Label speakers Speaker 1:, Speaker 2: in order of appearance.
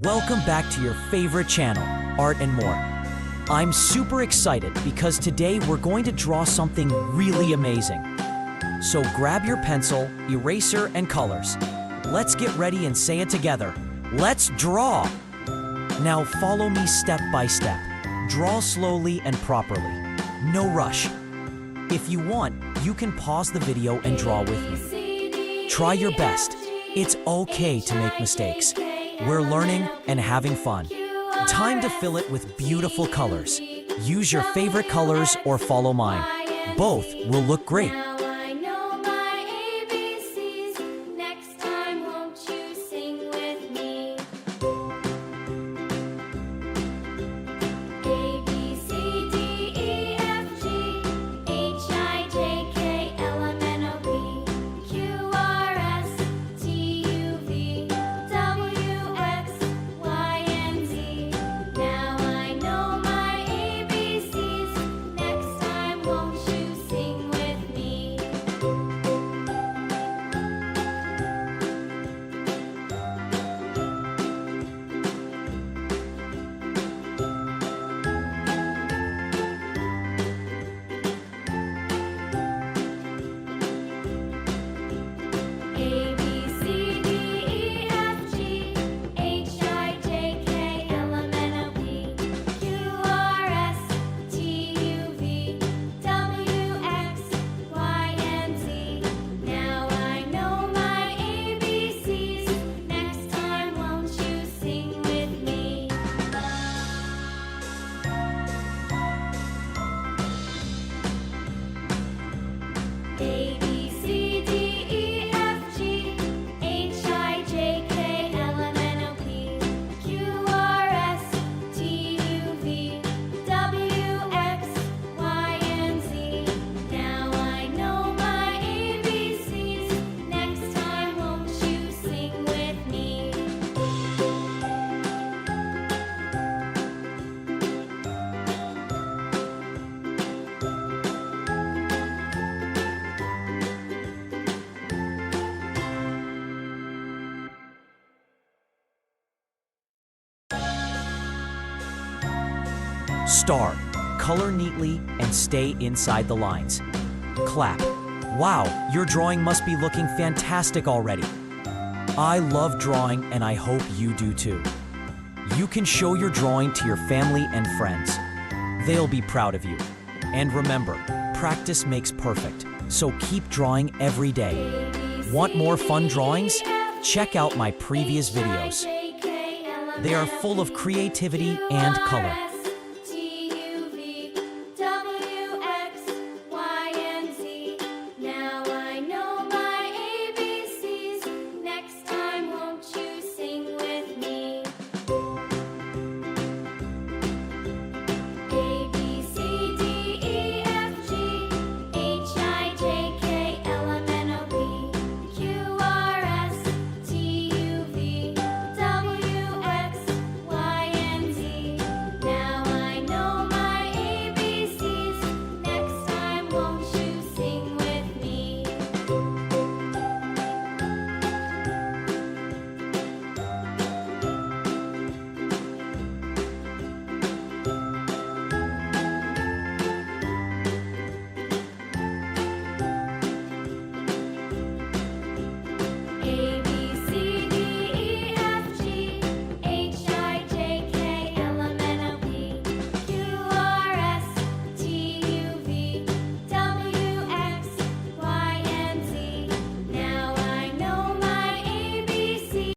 Speaker 1: Welcome back to your favorite channel, Art and More. I'm super excited because today we're going to draw something really amazing. So grab your pencil, eraser, and colors. Let's get ready and say it together. Let's draw! Now follow me step by step. Draw slowly and properly. No rush. If you want, you can pause the video and draw with me. Try your best. It's okay to make mistakes. We're learning and having fun. Time to fill it with beautiful colors. Use your favorite colors or follow mine. Both will look great. Star. Color neatly and stay inside the lines. Clap. Wow, your drawing must be looking fantastic already. I love drawing and I hope you do too. You can show your drawing to your family and friends. They'll be proud of you. And remember, practice makes perfect, so keep drawing every day. Want more fun drawings? Check out my previous videos. They are full of creativity and color.